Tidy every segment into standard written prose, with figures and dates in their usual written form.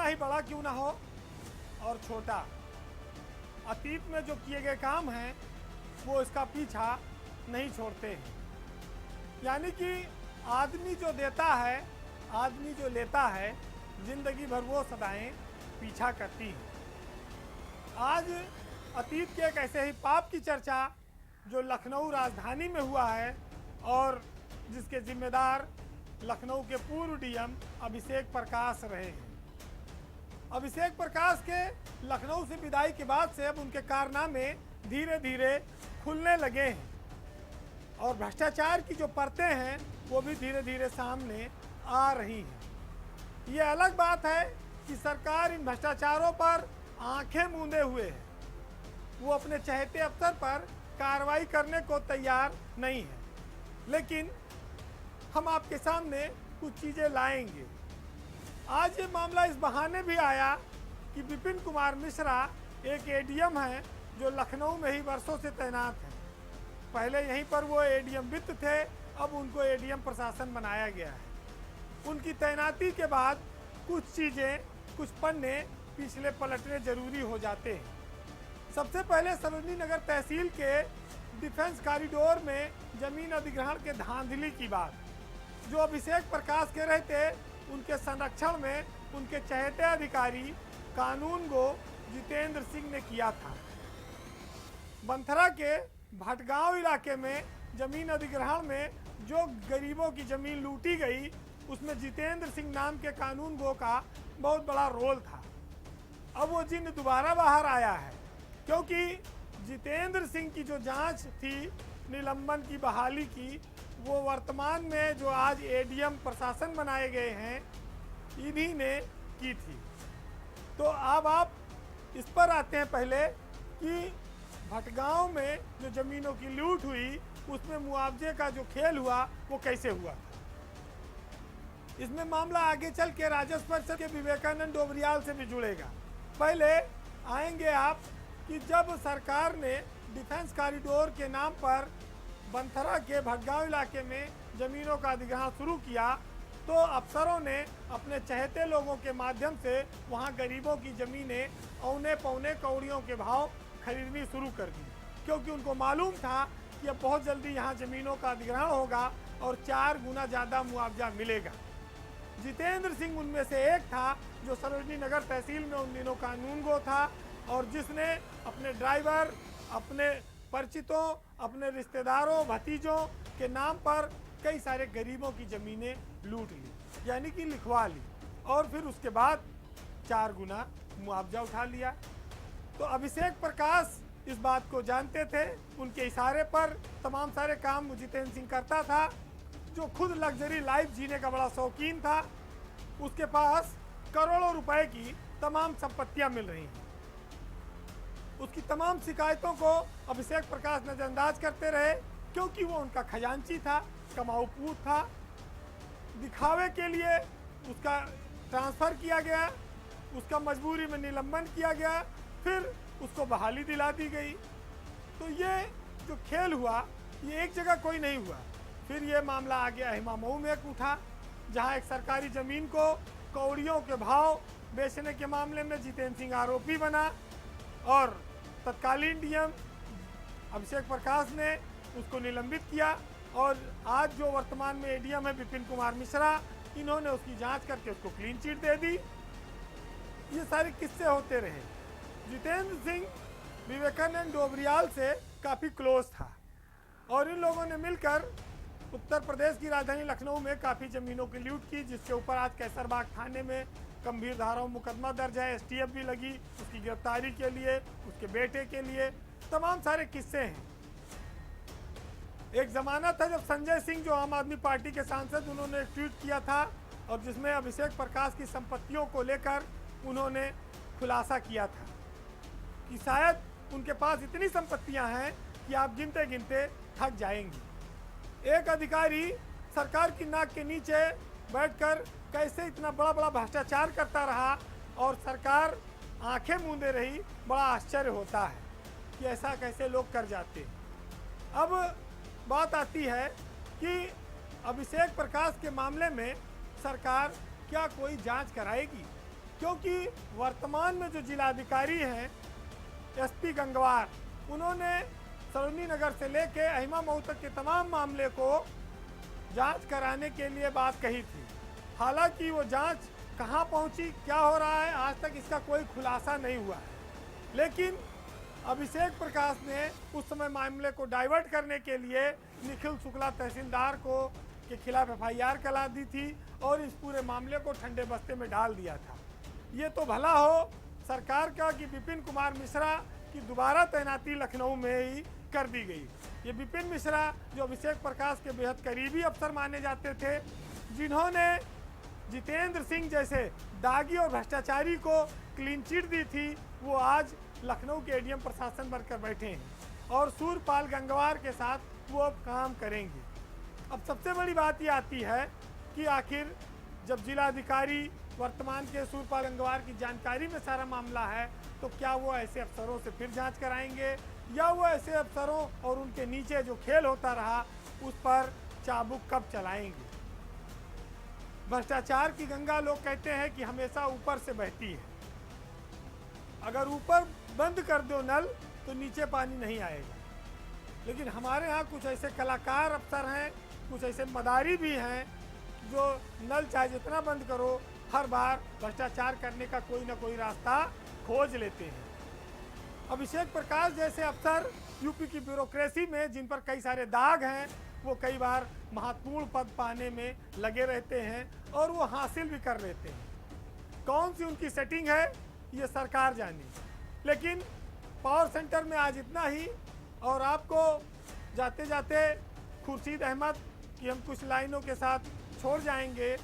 कितना ही बड़ा क्यों ना हो और छोटा, अतीत में जो किए गए काम हैं वो इसका पीछा नहीं छोड़ते हैं। यानी कि आदमी जो देता है, आदमी जो लेता है, जिंदगी भर वो सदाएं पीछा करती हैं। आज अतीत के एक ऐसे ही पाप की चर्चा जो लखनऊ राजधानी में हुआ है और जिसके जिम्मेदार लखनऊ के पूर्व डीएम अभिषेक प्रकाश रहे हैं। अभिषेक प्रकाश के लखनऊ से विदाई के बाद से अब उनके कारनामे धीरे धीरे खुलने लगे हैं और भ्रष्टाचार की जो परतें हैं वो भी धीरे धीरे सामने आ रही हैं। ये अलग बात है कि सरकार इन भ्रष्टाचारों पर आंखें मूंदे हुए है, वो अपने चहेते अफसर पर कार्रवाई करने को तैयार नहीं है। लेकिन हम आपके सामने कुछ चीज़ें लाएंगे। आज ये मामला इस बहाने भी आया कि विपिन कुमार मिश्रा एक एडीएम है जो लखनऊ में ही वर्षों से तैनात है। पहले यहीं पर वो एडीएम वित्त थे, अब उनको एडीएम प्रशासन बनाया गया है। उनकी तैनाती के बाद कुछ चीज़ें, कुछ पन्ने पिछले पलटने जरूरी हो जाते हैं। सबसे पहले सरोजनी नगर तहसील के डिफेंस कॉरिडोर में जमीन अधिग्रहण के धांधली की बात, जो अभिषेक प्रकाश के रहते उनके संरक्षण में उनके चहेते अधिकारी कानून गो जितेंद्र सिंह ने किया था। बंथरा के भटगांव इलाके में जमीन अधिग्रहण में जो गरीबों की जमीन लूटी गई, उसमें जितेंद्र सिंह नाम के कानून गो का बहुत बड़ा रोल था। अब वो जिन्न दोबारा बाहर आया है क्योंकि जितेंद्र सिंह की जो जांच थी निलंबन की, बहाली की, वो वर्तमान में जो आज एडीएम प्रशासन बनाए गए हैं इन्हीं ने की थी। तो अब आप इस पर आते हैं पहले कि भटगांव में जो ज़मीनों की लूट हुई उसमें मुआवजे का जो खेल हुआ वो कैसे हुआ। इसमें मामला आगे चल के राजस्व परिषद के विवेकानंद डोबरियाल से भी जुड़ेगा। पहले आएंगे आप कि जब सरकार ने डिफेंस कॉरिडोर के नाम पर बंथरा के भटगांव इलाके में ज़मीनों का अधिग्रहण शुरू किया तो अफसरों ने अपने चहेते लोगों के माध्यम से वहां गरीबों की ज़मीनें औने पौने कौड़ियों के भाव खरीदनी शुरू कर दी, क्योंकि उनको मालूम था कि अब बहुत जल्दी यहाँ ज़मीनों का अधिग्रहण होगा और 4 गुना ज़्यादा मुआवजा मिलेगा। जितेंद्र सिंह उनमें से एक था जो सरोजनी नगर तहसील में उन दिनों कानून गो था और जिसने अपने ड्राइवर, अपने परिचितों, अपने रिश्तेदारों, भतीजों के नाम पर कई सारे गरीबों की ज़मीनें लूट ली, यानी कि लिखवा ली और फिर उसके बाद 4 गुना मुआवजा उठा लिया। तो अभिषेक प्रकाश इस बात को जानते थे, उनके इशारे पर तमाम सारे काम जितेंद्र सिंह करता था। जो खुद लग्जरी लाइफ जीने का बड़ा शौकीन था, उसके पास करोड़ों रुपए की तमाम संपत्तियां मिल रही हैं। उसकी तमाम शिकायतों को अभिषेक प्रकाश नजरअंदाज करते रहे क्योंकि वो उनका खजांची था, कमाऊ पूत था। दिखावे के लिए उसका ट्रांसफ़र किया गया, उसका मजबूरी में निलंबन किया गया, फिर उसको बहाली दिला दी गई। तो ये जो खेल हुआ ये एक जगह कोई नहीं हुआ। फिर ये मामला आ गया हिमामऊ में एक उठा, जहाँ एक सरकारी ज़मीन को कौड़ियों के भाव बेचने के मामले में जितेंद्र सिंह आरोपी बना और तत्कालीन डीएम अभिषेक प्रकाश ने उसको निलंबित किया और आज जो वर्तमान में एडीएम है विपिन कुमार मिश्रा, इन्होंने उसकी जांच करके उसको क्लीन चिट दे दी। ये सारे किस्से होते रहे। जितेंद्र सिंह विवेकानंद डोबरियाल से काफ़ी क्लोज था और इन लोगों ने मिलकर उत्तर प्रदेश की राजधानी लखनऊ में काफ़ी ज़मीनों की लूट की, जिसके ऊपर आज कैसरबाग थाने में गंभीर धाराओं मुकदमा दर्ज है। एसटीएफ भी लगी उसकी गिरफ्तारी के लिए, उसके बेटे के लिए। तमाम सारे किस्से हैं। एक ज़माना था जब संजय सिंह जो आम आदमी पार्टी के सांसद, उन्होंने एक ट्वीट किया था और जिसमें अभिषेक प्रकाश की संपत्तियों को लेकर उन्होंने खुलासा किया था कि शायद उनके पास इतनी संपत्तियां हैं कि आप गिनते गिनते थक जाएंगी। एक अधिकारी सरकार की नाक के नीचे बैठकर कैसे इतना बड़ा बड़ा भ्रष्टाचार करता रहा और सरकार आंखें मूंदे रही। बड़ा आश्चर्य होता है कि ऐसा कैसे लोग कर जाते हैं। अब बात आती है कि अभिषेक प्रकाश के मामले में सरकार क्या कोई जांच कराएगी। क्योंकि वर्तमान में जो जिलाधिकारी हैं एसपी गंगवार, उन्होंने सरोजनी नगर से लेके अहिमा मऊ तक के तमाम मामले को जांच कराने के लिए बात कही थी। हालांकि वो जांच कहां पहुंची, क्या हो रहा है, आज तक इसका कोई खुलासा नहीं हुआ है। लेकिन अभिषेक प्रकाश ने उस समय मामले को डाइवर्ट करने के लिए निखिल शुक्ला तहसीलदार को के खिलाफ एफआईआर करा दी थी और इस पूरे मामले को ठंडे बस्ते में डाल दिया था। ये तो भला हो सरकार का कि विपिन कुमार मिश्रा की दोबारा तैनाती लखनऊ में ही कर दी गई। ये विपिन मिश्रा जो अभिषेक प्रकाश के बेहद करीबी अफसर माने जाते थे, जिन्होंने जितेंद्र सिंह जैसे दागी और भ्रष्टाचारी को क्लीन चिट दी थी, वो आज लखनऊ के एडीएम प्रशासन बनकर बैठे हैं और सूरपाल गंगवार के साथ वो अब काम करेंगे। अब सबसे बड़ी बात ये आती है कि आखिर जब जिलाधिकारी वर्तमान के सूरपाल गंगवार की जानकारी में सारा मामला है, तो क्या वो ऐसे अफसरों से फिर जांच कराएंगे या वो ऐसे अफसरों और उनके नीचे जो खेल होता रहा उस पर चाबुक कब चलाएंगे। भ्रष्टाचार की गंगा लोग कहते हैं कि हमेशा ऊपर से बहती है। अगर ऊपर बंद कर दो नल तो नीचे पानी नहीं आएगा। लेकिन हमारे यहाँ कुछ ऐसे कलाकार अफसर हैं, कुछ ऐसे मदारी भी हैं जो नल चाहे जितना बंद करो, हर बार भ्रष्टाचार करने का कोई ना कोई रास्ता खोज लेते हैं। अभिषेक प्रकाश जैसे अफसर यूपी की ब्यूरोक्रेसी में, जिन पर कई सारे दाग हैं, वो कई बार महत्वपूर्ण पद पाने में लगे रहते हैं और वो हासिल भी कर लेते हैं। कौन सी उनकी सेटिंग है ये सरकार जाने। लेकिन पावर सेंटर में आज इतना ही, और आपको जाते जाते खुर्शीद अहमद की हम कुछ लाइनों के साथ छोड़ जाएंगे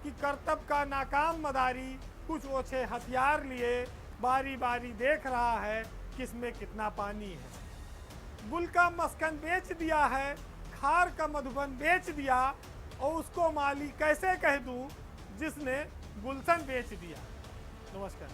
कि करतब का नाकाम मदारी कुछ ओछे हथियार लिए बारी बारी देख रहा है किसमें कितना पानी है। गुल का मस्कन बेच दिया है, खार का मधुबन बेच दिया, और उसको माली कैसे कह दूं जिसने गुलशन बेच दिया। नमस्कार।